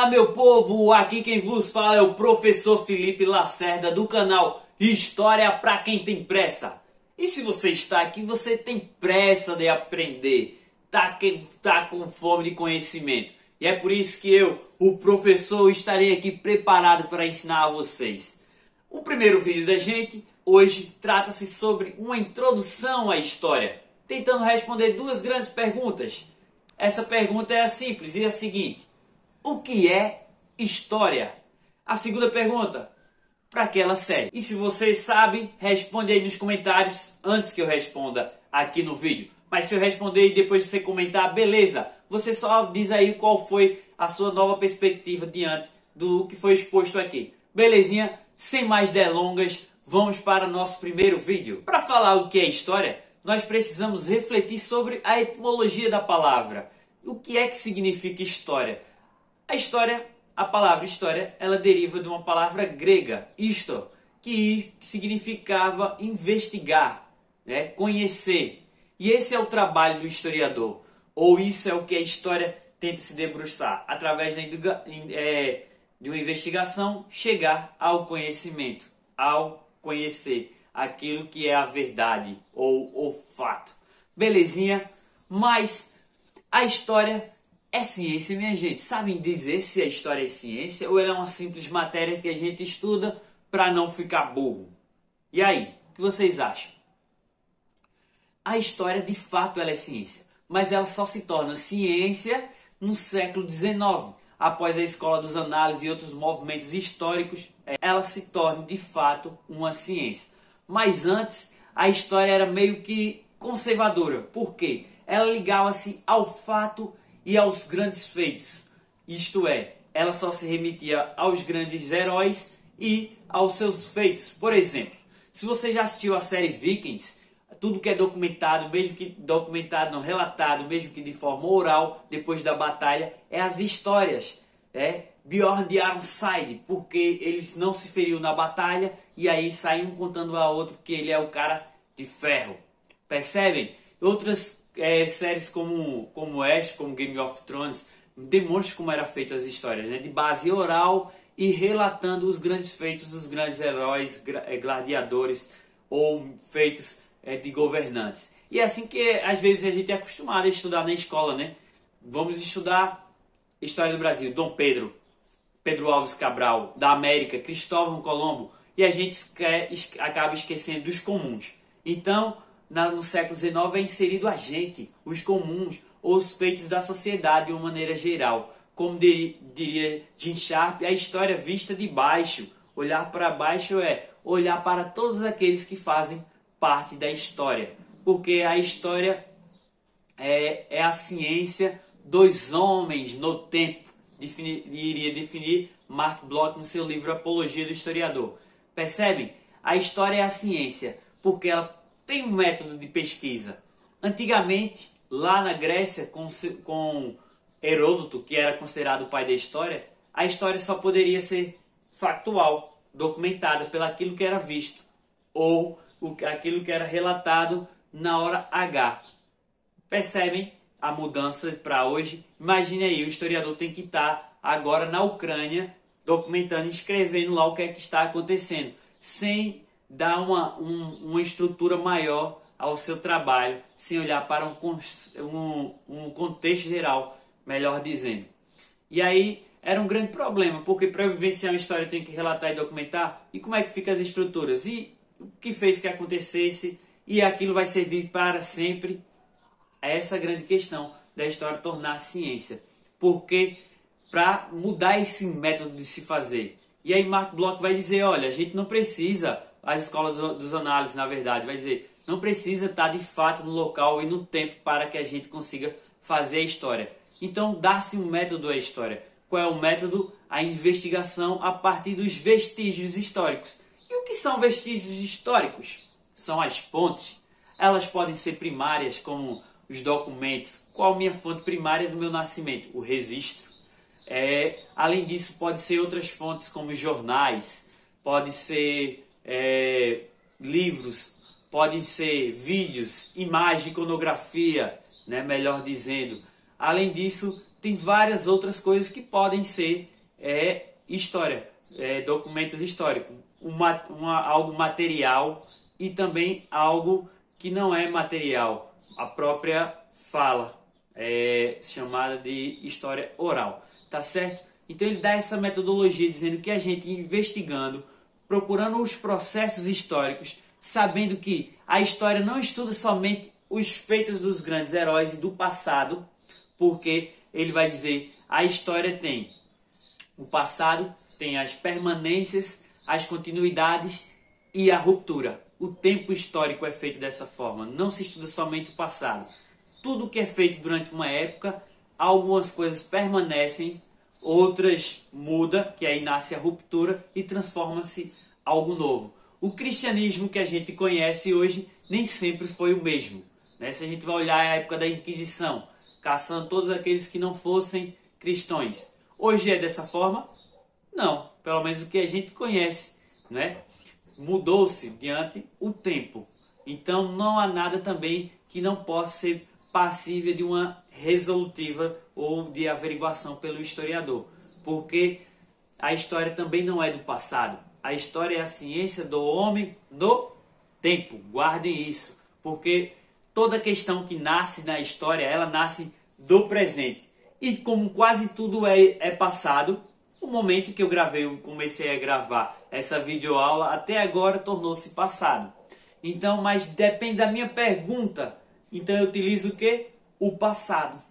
Fala, meu povo, aqui quem vos fala é o professor Felipe Lacerda do canal História para quem tem pressa. E se você está aqui, você tem pressa de aprender, tá com fome de conhecimento. E é por isso que eu, o professor, estarei aqui preparado para ensinar a vocês. O primeiro vídeo da gente hoje trata-se sobre uma introdução à história, tentando responder duas grandes perguntas. Essa pergunta é simples e é a seguinte: o que é história? A segunda pergunta: para que ela serve? E se você sabe, responde aí nos comentários antes que eu responda aqui no vídeo. Mas se eu responder e depois você comentar, beleza. Você só diz aí qual foi a sua nova perspectiva diante do que foi exposto aqui. Belezinha? Sem mais delongas, vamos para o nosso primeiro vídeo. Para falar o que é história, nós precisamos refletir sobre a etimologia da palavra. O que é que significa história? A palavra história, ela deriva de uma palavra grega, histo, que significava investigar, né, conhecer. E esse é o trabalho do historiador, ou isso é o que a história tenta se debruçar, através de uma investigação, chegar ao conhecimento, ao conhecer aquilo que é a verdade ou o fato. Belezinha? Mas a história é ciência, minha gente. Sabem dizer se a história é ciência ou ela é uma simples matéria que a gente estuda para não ficar burro? E aí, o que vocês acham? A história, de fato, ela é ciência, mas ela só se torna ciência no século XIX. Após a escola dos análises e outros movimentos históricos, ela se torna, de fato, uma ciência. Mas antes, a história era meio que conservadora. Por quê? Ela ligava-se ao fato e aos grandes feitos. Isto é, ela só se remetia aos grandes heróis e aos seus feitos. Por exemplo, se você já assistiu a série Vikings, tudo que é documentado, mesmo que documentado não relatado, mesmo que de forma oral, depois da batalha, é as histórias. Bjorn de Ironside, porque eles não se feriu na batalha e aí saem um contando a outro que ele é o cara de ferro. Percebem? Outras séries como Ash, como Game of Thrones, demonstram como eram feitas as histórias, né? De base oral e relatando os grandes feitos dos grandes heróis, gladiadores ou feitos de governantes. E é assim que às vezes a gente é acostumado a estudar na escola, né? Vamos estudar história do Brasil, Dom Pedro, Pedro Álvares Cabral, da América, Cristóvão Colombo, e a gente acaba esquecendo dos comuns. Então, no século XIX é inserido a gente, os comuns, ou os feitos da sociedade de uma maneira geral. Como diria Jim Sharp, a história vista de baixo. Olhar para baixo é olhar para todos aqueles que fazem parte da história. Porque a história é a ciência dos homens no tempo, iria definir Mark Bloch no seu livro Apologia do Historiador. Percebem? A história é a ciência, porque ela tem um método de pesquisa. Antigamente, lá na Grécia, com Heródoto, que era considerado o pai da história, a história só poderia ser factual, documentada pelo aquilo que era visto, ou aquilo que era relatado na hora H. Percebem a mudança para hoje? Imagine aí, o historiador tem que estar agora na Ucrânia, documentando, escrevendo lá o que é que está acontecendo, sem dar uma estrutura maior ao seu trabalho, sem olhar para um contexto geral, melhor dizendo. E aí era um grande problema, porque para eu vivenciar uma história eu tenho que relatar e documentar, e como é que ficam as estruturas? E o que fez que acontecesse, e aquilo vai servir para sempre? É essa a grande questão da história tornar ciência. Porque para mudar esse método de se fazer. E aí Mark Bloch vai dizer, olha, a gente não precisa, as escolas dos análises, na verdade, vai dizer, não precisa estar de fato no local e no tempo para que a gente consiga fazer a história. Então, dá-se um método à história. Qual é o método? A investigação a partir dos vestígios históricos. E o que são vestígios históricos? São as fontes. Elas podem ser primárias, como os documentos. Qual a minha fonte primária do meu nascimento? O registro. Além disso, pode ser outras fontes, como jornais, pode ser livros, podem ser vídeos, imagem, iconografia, né, melhor dizendo. Além disso, tem várias outras coisas que podem ser história, documentos históricos, algo material e também algo que não é material, a própria fala, chamada de história oral, tá certo? Então ele dá essa metodologia dizendo que a gente investigando, procurando os processos históricos, sabendo que a história não estuda somente os feitos dos grandes heróis e do passado, porque ele vai dizer a história tem o passado, tem as permanências, as continuidades e a ruptura. O tempo histórico é feito dessa forma, não se estuda somente o passado. Tudo que é feito durante uma época, algumas coisas permanecem, outras mudam, que aí nasce a ruptura e transforma-se algo novo. O cristianismo que a gente conhece hoje nem sempre foi o mesmo, né? Se a gente vai olhar a época da Inquisição, caçando todos aqueles que não fossem cristãos, hoje é dessa forma? Não, pelo menos o que a gente conhece, né? Mudou-se diante o tempo. Então não há nada também que não possa ser passível de uma resolutiva ou de averiguação pelo historiador, porque a história também não é do passado. A história é a ciência do homem no tempo. Guardem isso, porque toda questão que nasce na história, ela nasce do presente. E como quase tudo é passado, o momento que eu comecei a gravar essa videoaula, até agora tornou-se passado. Então, mas depende da minha pergunta. Então eu utilizo o quê? O passado.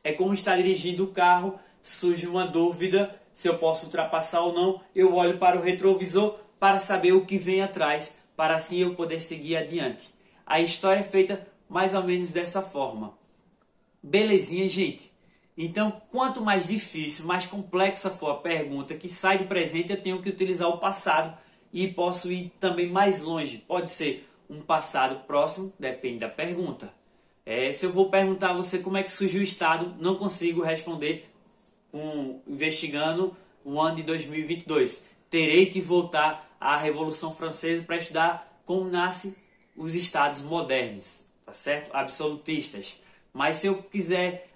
É como estar dirigindo o carro, surge uma dúvida se eu posso ultrapassar ou não, eu olho para o retrovisor para saber o que vem atrás, para assim eu poder seguir adiante. A história é feita mais ou menos dessa forma. Belezinha, gente? Então, quanto mais difícil, mais complexa for a pergunta que sai do presente, eu tenho que utilizar o passado e posso ir também mais longe. Pode ser um passado próximo, depende da pergunta. Se eu vou perguntar a você como é que surgiu o Estado, não consigo responder investigando o ano de 2022. Terei que voltar à Revolução Francesa para estudar como nascem os Estados modernos, tá certo? Absolutistas. Mas se eu quiser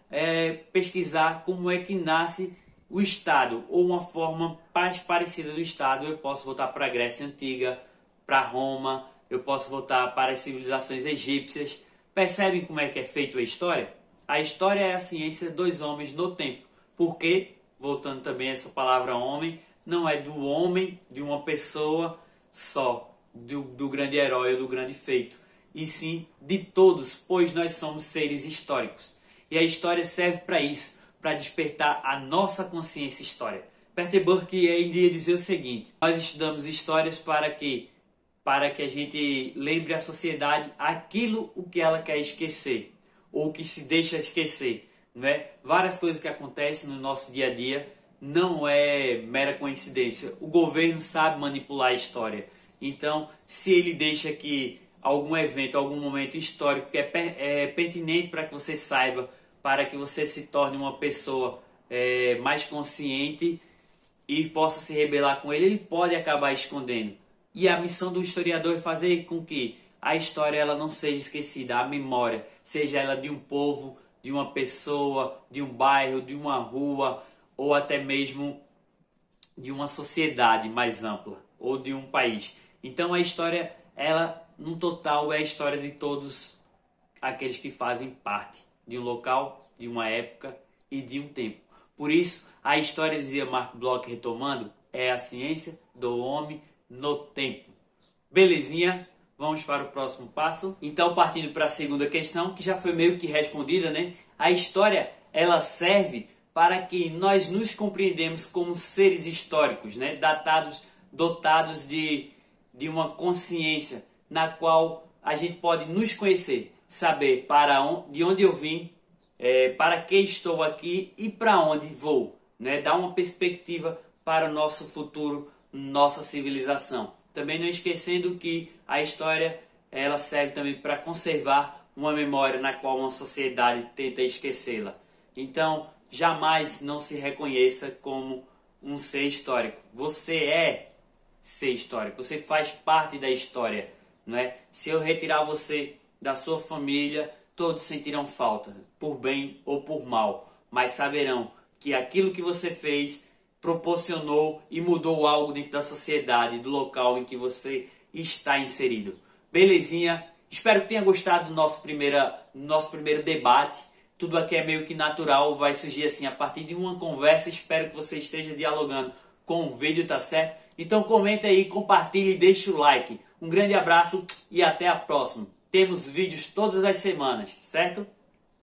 pesquisar como é que nasce o Estado, ou uma forma mais parecida do Estado, eu posso voltar para a Grécia Antiga, para Roma, eu posso voltar para as civilizações egípcias. Percebem como é que é feito a história? A história é a ciência dos homens no tempo. Porque, voltando também a essa palavra homem, não é do homem, de uma pessoa só, do grande herói ou do grande feito, e sim de todos, pois nós somos seres históricos. E a história serve para isso, para despertar a nossa consciência histórica. Peter Burke iria dizer o seguinte: nós estudamos histórias para que a gente lembre a sociedade aquilo o que ela quer esquecer, ou que se deixa esquecer. Né? Várias coisas que acontecem no nosso dia a dia não é mera coincidência. O governo sabe manipular a história. Então, se ele deixa que algum evento, algum momento histórico que é pertinente para que você saiba, para que você se torne uma pessoa mais consciente e possa se rebelar com ele, ele pode acabar escondendo. E a missão do historiador é fazer com que a história ela não seja esquecida, a memória, seja ela de um povo, de uma pessoa, de um bairro, de uma rua, ou até mesmo de uma sociedade mais ampla, ou de um país. Então a história, ela no total é a história de todos aqueles que fazem parte de um local, de uma época e de um tempo. Por isso, a história, dizia Mark Bloch retomando, é a ciência do homem no tempo. Belezinha? Vamos para o próximo passo. Então, partindo para a segunda questão, que já foi meio que respondida, né? A história, ela serve para que nós nos compreendemos como seres históricos, né? Dotados de uma consciência na qual a gente pode nos conhecer, saber de onde eu vim, para que estou aqui e para onde vou, né? Dar uma perspectiva para o nosso futuro, nossa civilização. Também não esquecendo que a história ela serve também para conservar uma memória na qual uma sociedade tenta esquecê-la. Então, jamais não se reconheça como um ser histórico. Você é ser histórico, você faz parte da história, não é? Se eu retirar você da sua família, todos sentirão falta, por bem ou por mal. mas saberão que aquilo que você fez proporcionou e mudou algo dentro da sociedade, do local em que você está inserido. Belezinha? Espero que tenha gostado do nosso primeiro debate. Tudo aqui é meio que natural, vai surgir assim a partir de uma conversa. Espero que você esteja dialogando com o vídeo, tá certo? Então comenta aí, compartilhe e deixe o like. Um grande abraço e até a próxima. Temos vídeos todas as semanas, certo?